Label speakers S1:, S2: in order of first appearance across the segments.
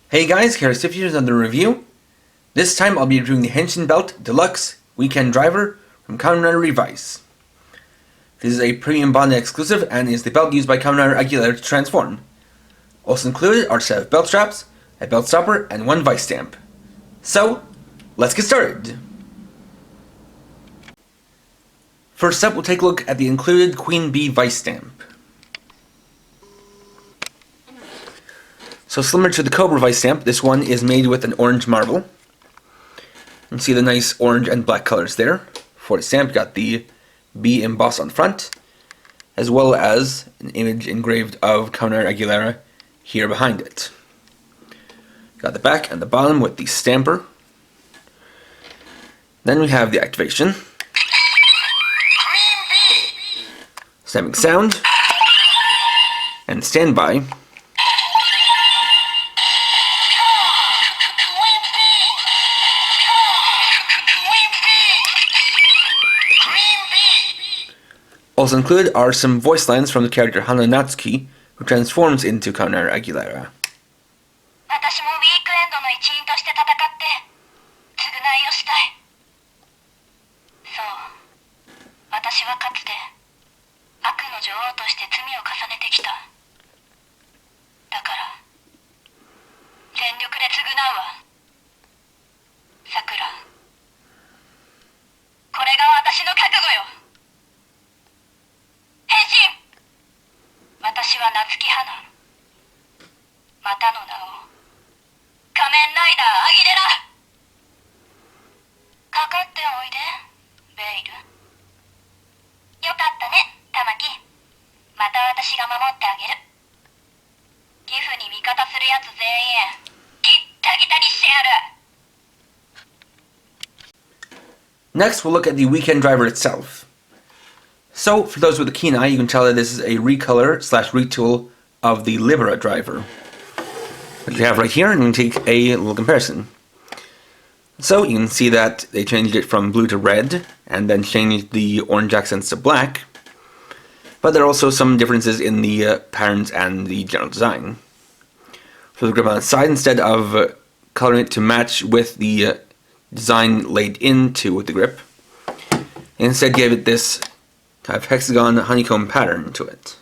S1: Hey guys, HISSATSU here's another review. This time I'll be reviewing the Henshin Belt Deluxe WeekenDriver from Kamen Revice. This is a premium bonded exclusive and is the belt used by Kamen Aguilera to transform. Also included are a set of belt straps, a belt stopper, and one vice stamp. So, let's get started! First up, we'll take a look at the included Queen Bee vice stamp. So similar to the Cobra vice stamp, this one is made with an orange marble. You can see the nice orange and black colors there. For the stamp, you got the bee embossed on the front, as well as an image engraved of Kamen Aguilera here behind it. Got the back and the bottom with the stamper. Then we have the activation, stamping sound, and standby. Also included are some voice lines from the character Hana Natsuki, who transforms into Kamen Aguilera. Next, we'll look at the WeekenDriver itself. So, for those with a keen eye, you can tell that this is a recolor / retool of the Libera driver that you have right here, and we can take a little comparison. So, you can see that they changed it from blue to red, and then changed the orange accents to black, but there are also some differences in the patterns and the general design. For the grip on the side, instead of coloring it to match with the design laid into the grip, instead gave it this kind of hexagon honeycomb pattern to it.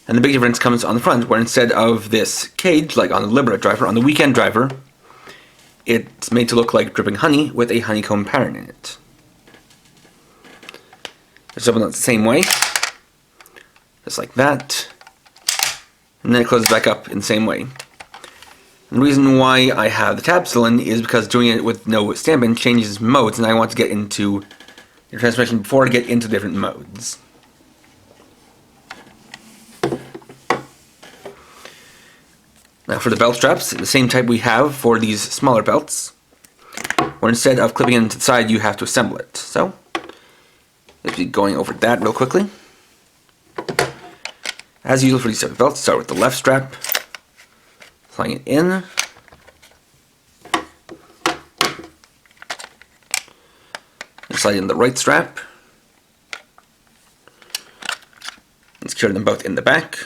S1: And the big difference comes on the front, where instead of this cage, like on the Libera driver, on the WeekenDriver, it's made to look like dripping honey with a honeycomb pattern in it. It's opened up the same way, just like that, and then it closes back up in the same way. And the reason why I have the tab still in is because doing it with no stamping changes modes, and I want to get into the transformation before I get into different modes. Now for the belt straps, the same type we have for these smaller belts, where instead of clipping it into the side, you have to assemble it. So, let's be going over that real quickly. As usual for these type of belts, start with the left strap, sliding it in, and slide in the right strap, and secure them both in the back.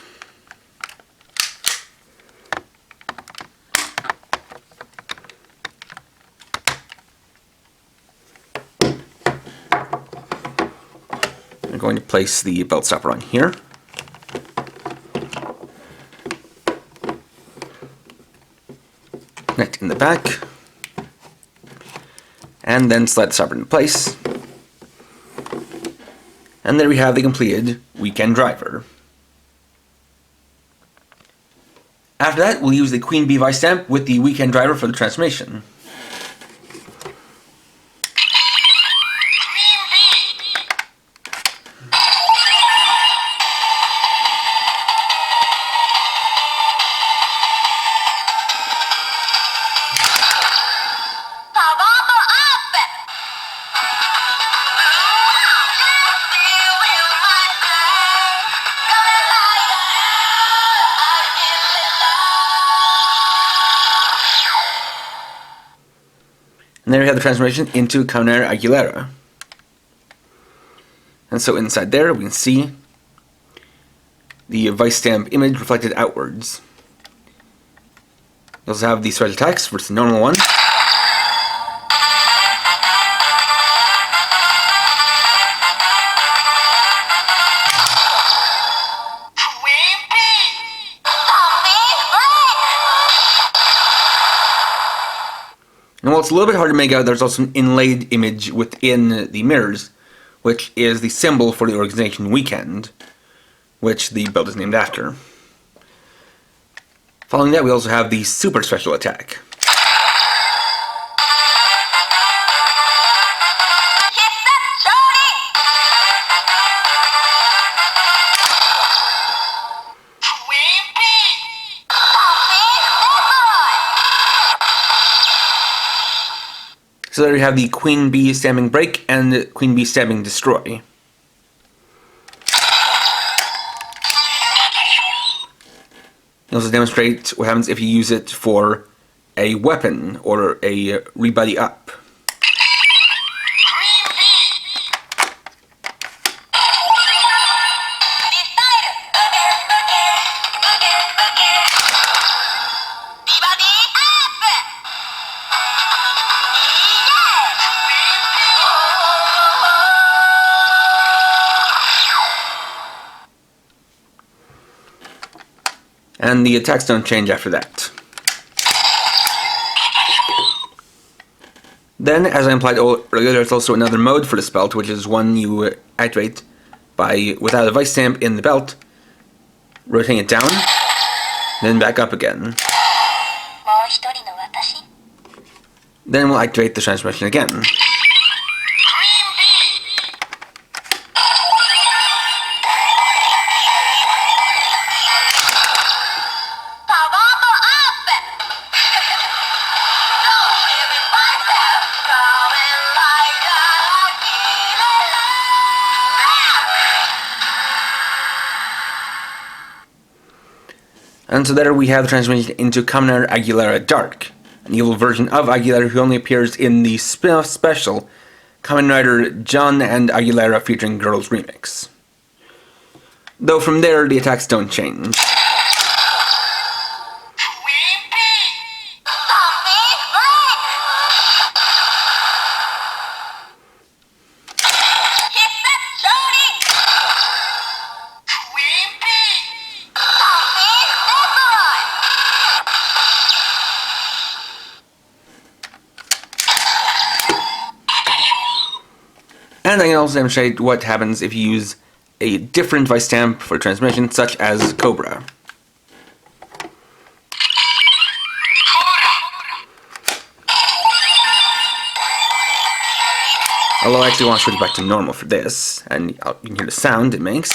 S1: I'm going to place the belt stopper on here. Connect in the back, and then slide the stopper into place. And there we have the completed WeekenDriver. After that, we'll use the Queen Bee vice stamp with the WeekenDriver for the transformation. And there we have the transformation into Kamen Aguilera. And so inside there we can see the vice stamp image reflected outwards. You also have the special attacks versus the normal one. And while it's a little bit hard to make out, there's also an inlaid image within the mirrors, which is the symbol for the organization Weekend, which the belt is named after. Following that, we also have the super special attack. So there you have the Queen Bee Stabbing Break and Queen Bee Stabbing Destroy. You also demonstrate what happens if you use it for a weapon or a rebuddy up. And the attacks don't change after that. Then, as I implied earlier, there's also another mode for this belt, which is one you activate by, without a vice stamp in the belt, rotating it down, then back up again. Then we'll activate the transmission again. And so there we have the transformation into Kamen Aguilera Dark, an evil version of Aguilera who only appears in the spin-off special Kamen Rider John and Aguilera featuring Girls Remix. Though from there, the attacks don't change. And I can also demonstrate what happens if you use a different vice stamp for transmission, such as Cobra. Although I actually want to switch back to normal for this, and you can hear the sound it makes.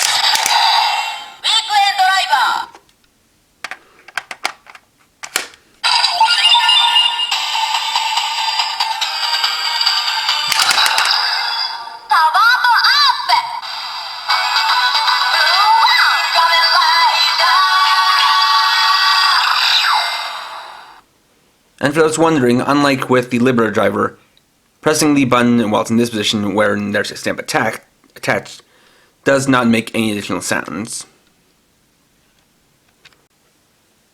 S1: And for those wondering, unlike with the WeekenDriver, pressing the button while it's in this position where there's a stamp attached does not make any additional sounds.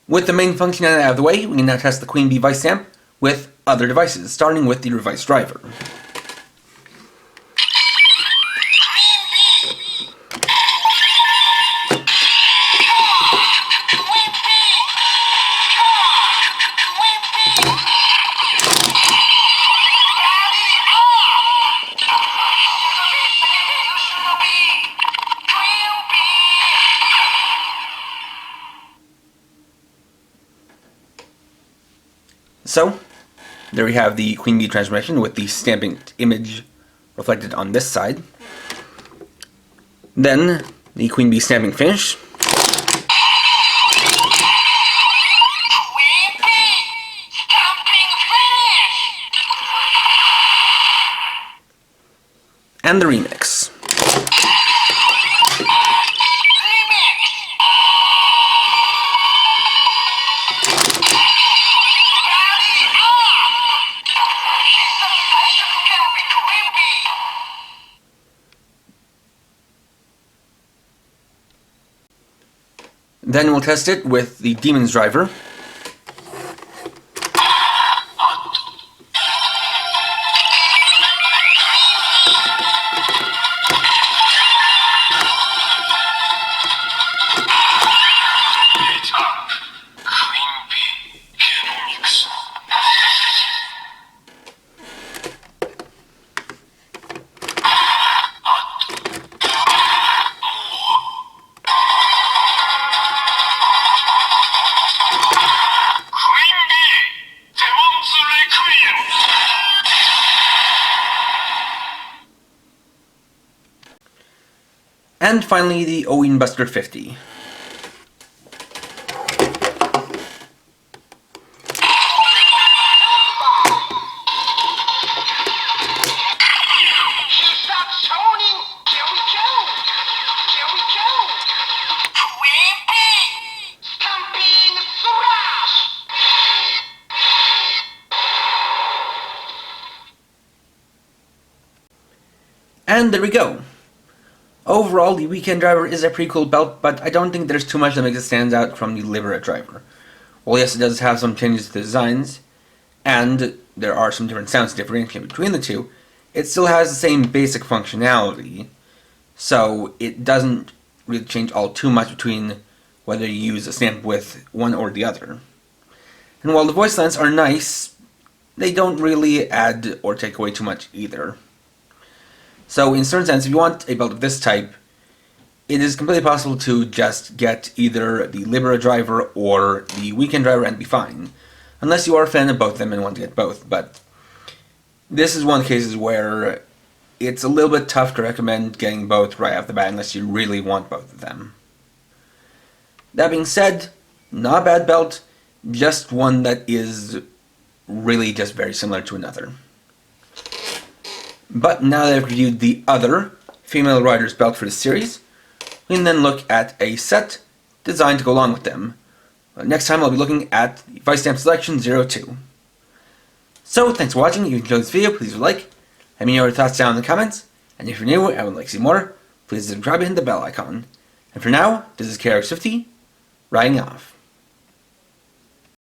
S1: With the main functionality out of the way, we can now test the Queen Bee Vice Stamp with other devices, starting with the Revice driver. So, there we have the Queen Bee transformation with the stamping image reflected on this side. Then, the Queen Bee stamping finish. And the remix. Then we'll test it with the Demon's driver. And finally, the Owen Buster 50. And there we go. Overall, the WeekenDriver is a pretty cool belt, but I don't think there's too much that makes it stand out from the Libera driver. Well, yes, it does have some changes to the designs, and there are some different sounds differentiating between the two. It still has the same basic functionality, so it doesn't really change all too much between whether you use a stamp with one or the other. And while the voice lines are nice, they don't really add or take away too much either. So in a certain sense, if you want a belt of this type, it is completely possible to just get either the Libera driver or the WeekenDriver and be fine. Unless you are a fan of both of them and want to get both, but this is one of the cases where it's a little bit tough to recommend getting both right off the bat unless you really want both of them. That being said, not a bad belt, just one that is really just very similar to another. But now that I've reviewed the other female rider's belt for this series, we can then look at a set designed to go along with them. Next time I'll be looking at the Vice Stamp Selection 02. So, thanks for watching. If you enjoyed this video, please like, let me know your thoughts down in the comments, and if you're new and would like to see more, please subscribe and hit the bell icon. And for now, this is KRX50, riding off.